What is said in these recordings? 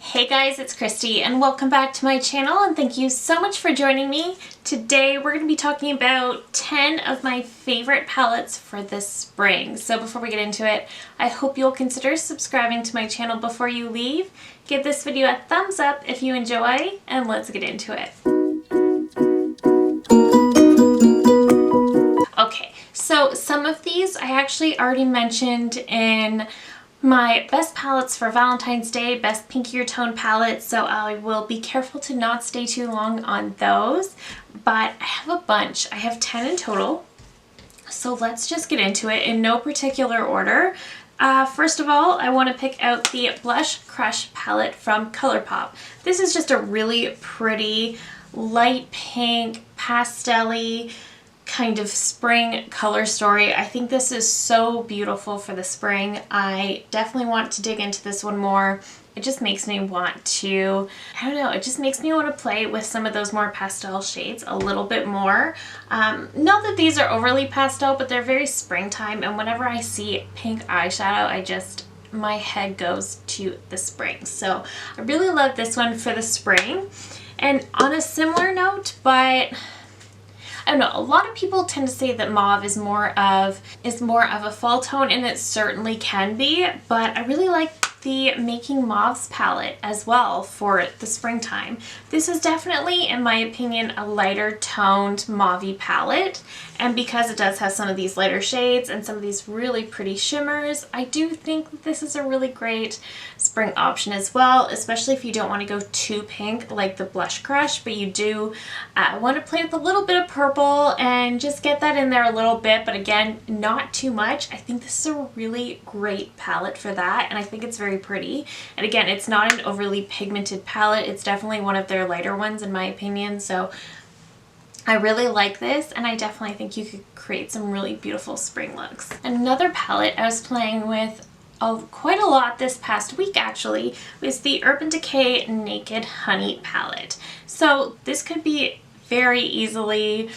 Hey guys, it's Christy and welcome back to my channel and thank you so much for joining me. Today we're going to be talking about 10 of my favorite palettes for this spring. So before we get into it, I hope you'll consider subscribing to my channel before you leave. Give this video a thumbs up if you enjoy and let's get into it. Okay, so some of these I actually already mentioned in my best palettes for Valentine's Day, best pinkier tone palettes, so I will be careful to not stay too long on those, but I have a bunch. I have 10 in total, so let's just get into it in no particular order. First of all, I want to pick out the Blush Crush palette from Colourpop. This is just a really pretty light pink, pastel-y kind of spring color story. I think this is so beautiful for the spring. I definitely want to dig into this one more. It just makes me want to, I don't know, it just makes me want to play with some of those more pastel shades a little bit more. Not that these are overly pastel, but they're very springtime, and whenever I see pink eyeshadow, my head goes to the spring. So I really love this one for the spring. And on a similar note, but I don't know, a lot of people tend to say that mauve is more of a fall tone, and it certainly can be, but I really like the Making Mauves palette as well for the springtime. This is definitely, in my opinion, a lighter toned mauve-y palette, and because it does have some of these lighter shades and some of these really pretty shimmers, I do think that this is a really great spring option as well, especially if you don't want to go too pink like the Blush Crush, but you do want to play with a little bit of purple and just get that in there a little bit, but again, not too much. I think this is a really great palette for that, and I think it's very pretty. And again, it's not an overly pigmented palette. It's definitely one of their lighter ones in my opinion, so I really like this, and I definitely think you could create some really beautiful spring looks. Another palette I was playing with quite a lot this past week actually was the Urban Decay Naked Honey palette. So this could be very easily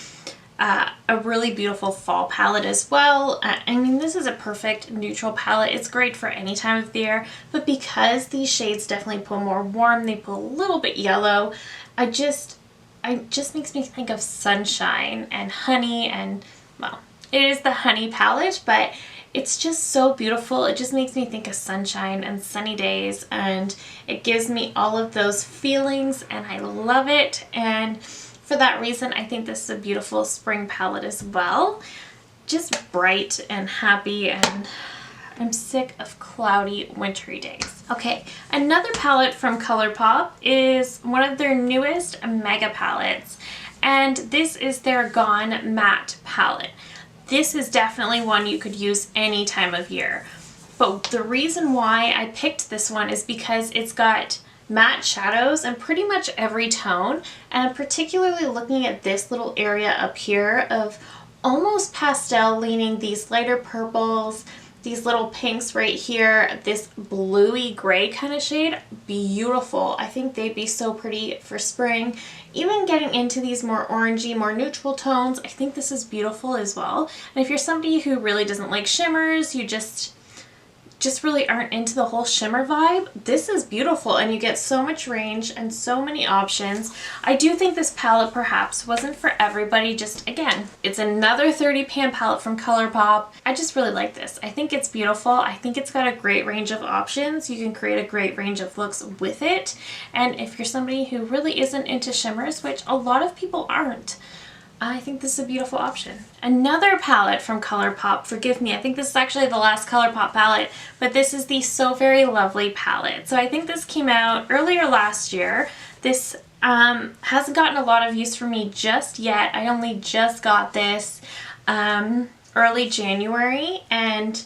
a really beautiful fall palette as well. I mean, this is a perfect neutral palette. It's great for any time of the year, but because these shades definitely pull more warm, they pull a little bit yellow, it just makes me think of sunshine and honey, and well, it is the honey palette, but it's just so beautiful. It just makes me think of sunshine and sunny days, and it gives me all of those feelings, and I love it. And for that reason, I think this is a beautiful spring palette as well. Just bright and happy, and I'm sick of cloudy, wintry days. Okay, another palette from Colourpop is one of their newest mega palettes, and this is their Gone Matte palette. This is definitely one you could use any time of year, but the reason why I picked this one is because it's got matte shadows in pretty much every tone, and I'm particularly looking at this little area up here of almost pastel leaning, these lighter purples, these little pinks right here, this bluey gray kind of shade. Beautiful. I think they'd be so pretty for spring. Even getting into these more orangey, more neutral tones, I think this is beautiful as well. And if you're somebody who really doesn't like shimmers, you just really aren't into the whole shimmer vibe, this is beautiful, and you get so much range and so many options. I do think this palette perhaps wasn't for everybody. Just again, it's another 30 pan palette from Colourpop. I just really like this. I think it's beautiful. I think it's got a great range of options. You can create a great range of looks with it, and if you're somebody who really isn't into shimmers, which a lot of people aren't, I think this is a beautiful option. Another palette from Colourpop, forgive me, I think this is actually the last Colourpop palette, but this is the So Very Lovely palette. So I think this came out earlier last year. This hasn't gotten a lot of use for me just yet. I only just got this early January, and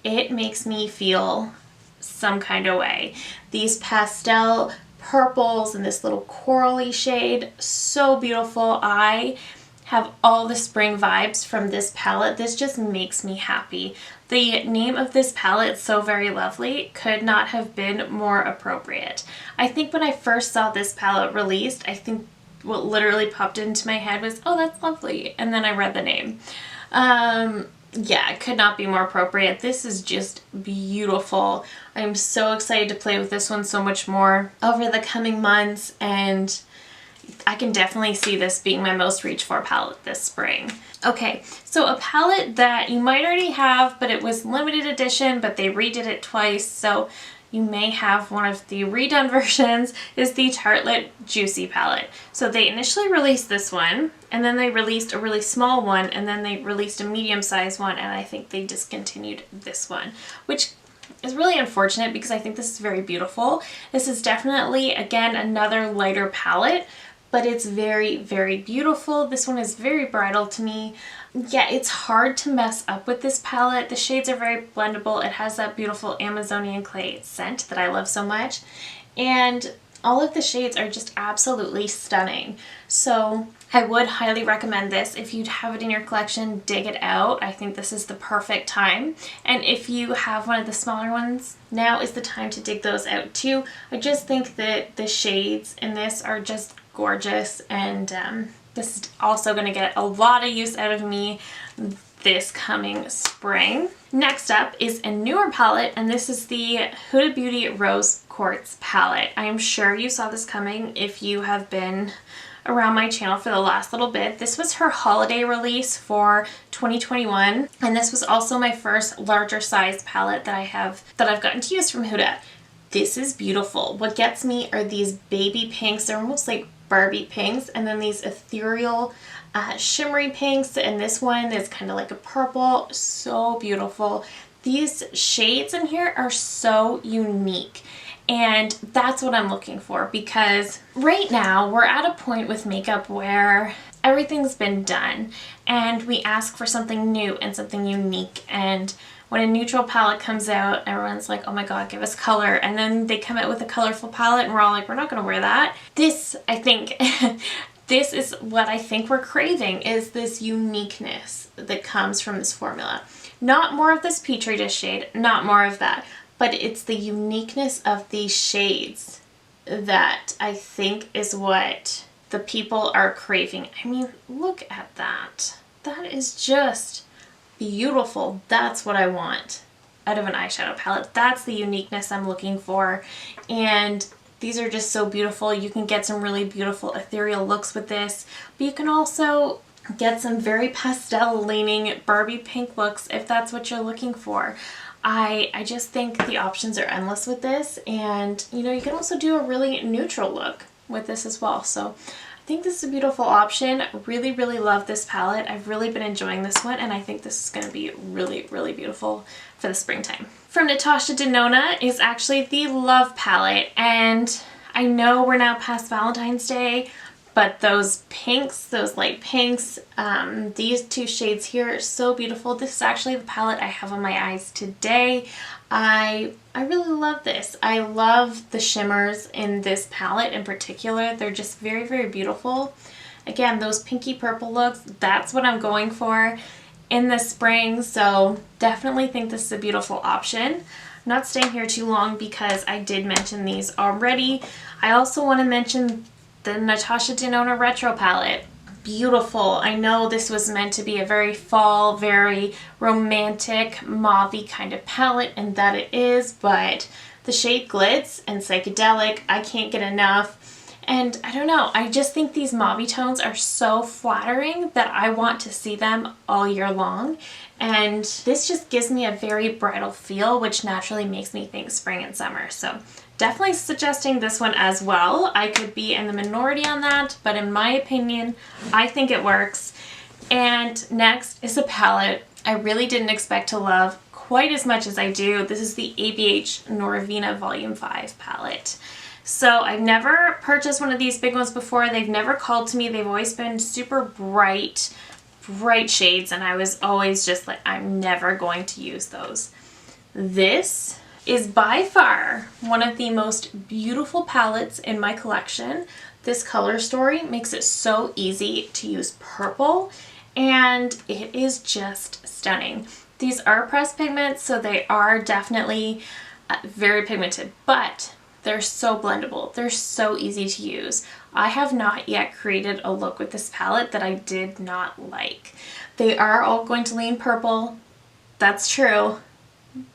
it makes me feel some kind of way. These pastel purples and this little corally shade, so beautiful. I have all the spring vibes from this palette. This just makes me happy. The name of this palette, So Very Lovely, could not have been more appropriate. I think when I first saw this palette released, I think what literally popped into my head was, oh, that's lovely, and then I read the name. yeah, it could not be more appropriate. This is just beautiful. I'm so excited to play with this one so much more over the coming months, and I can definitely see this being my most reached for palette this spring. Okay, so a palette that you might already have, but it was limited edition, but they redid it twice, so you may have one of the redone versions, is the Tartlet Juicy palette. So they initially released this one, and then they released a really small one, and then they released a medium-sized one, and I think they discontinued this one, which is really unfortunate because I think this is very beautiful. This is definitely, again, another lighter palette, but it's very, very beautiful. This one is very bridal to me. Yeah, it's hard to mess up with this palette. The shades are very blendable. It has that beautiful Amazonian clay scent that I love so much. And all of the shades are just absolutely stunning. So I would highly recommend this. If you have it in your collection, dig it out. I think this is the perfect time. And if you have one of the smaller ones, now is the time to dig those out too. I just think that the shades in this are just gorgeous, and this is also going to get a lot of use out of me this coming spring. Next up is a newer palette, and this is the Huda Beauty Rose Quartz palette. I am sure you saw this coming if you have been around my channel for the last little bit. This was her holiday release for 2021, and this was also my first larger size palette that I've gotten to use from Huda. This is beautiful. What gets me are these baby pinks. They're almost like Barbie pinks, and then these ethereal shimmery pinks, and this one is kind of like a purple. So beautiful. These shades in here are so unique, and that's what I'm looking for, because right now we're at a point with makeup where everything's been done and we ask for something new and something unique, and when a neutral palette comes out, everyone's like, oh my god, give us color. And then they come out with a colorful palette and we're all like, we're not going to wear that. This, I think, this is what I think we're craving, is this uniqueness that comes from this formula. Not more of this Petri dish shade, not more of that, but it's the uniqueness of these shades that I think is what the people are craving. I mean, look at that. That is just beautiful. That's what I want out of an eyeshadow palette. That's the uniqueness I'm looking for, and these are just so beautiful. You can get some really beautiful ethereal looks with this, but you can also get some very pastel leaning Barbie pink looks if that's what you're looking for. I just think the options are endless with this, and you know, you can also do a really neutral look with this as well. So I think this is a beautiful option. Really, really love this palette. I've really been enjoying this one, and I think this is going to be really, really beautiful for the springtime. From Natasha Denona is actually the Love palette, and I know we're now past Valentine's Day, but those pinks, those light pinks, these two shades here are so beautiful. This is actually the palette I have on my eyes today. I really love this. I love the shimmers in this palette in particular. They're just very, very beautiful. Again, those pinky purple looks, that's what I'm going for in the spring, so definitely think this is a beautiful option. I'm not staying here too long because I did mention these already. I also want to mention the Natasha Denona Retro palette. Beautiful. I know this was meant to be a very fall, very romantic, mauve-y kind of palette, and that it is, but the shade Glitz and Psychedelic, I can't get enough. And I don't know, I just think these mauve tones are so flattering that I want to see them all year long. And this just gives me a very bridal feel, which naturally makes me think spring and summer. So definitely suggesting this one as well. I could be in the minority on that, but in my opinion, I think it works. And next is a palette I really didn't expect to love quite as much as I do. This is the ABH Norvina Volume 5 palette. So I've never purchased one of these big ones before. They've never called to me. They've always been super bright shades, and I was always just like, I'm never going to use those. This is by far one of the most beautiful palettes in my collection. This color story makes it so easy to use purple, and it is just stunning. These are pressed pigments, so they are definitely very pigmented, but they're so blendable. They're so easy to use. I have not yet created a look with this palette that I did not like. They are all going to lean purple. That's true.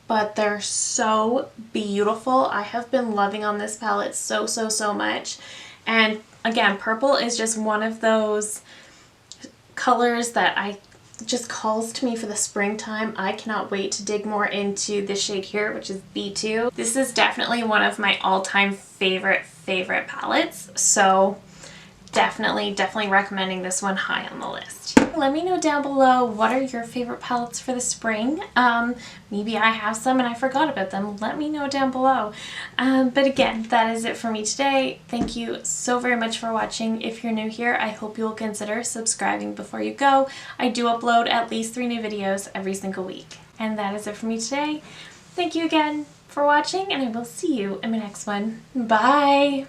But they're so beautiful. I have been loving on this palette so, so, so much. And again, purple is just one of those colors that just calls to me for the springtime. I cannot wait to dig more into this shade here, which is B2. This is definitely one of my all-time favorite palettes. So definitely recommending this one high on the list. Let me know down below, what are your favorite palettes for the spring? Maybe I have some and I forgot about them. Let me know down below. But again, that is it for me today. Thank you so very much for watching. If you're new here, I hope you'll consider subscribing before you go. I do upload at least 3 new videos every single week. And that is it for me today. Thank you again for watching, and I will see you in my next one. Bye!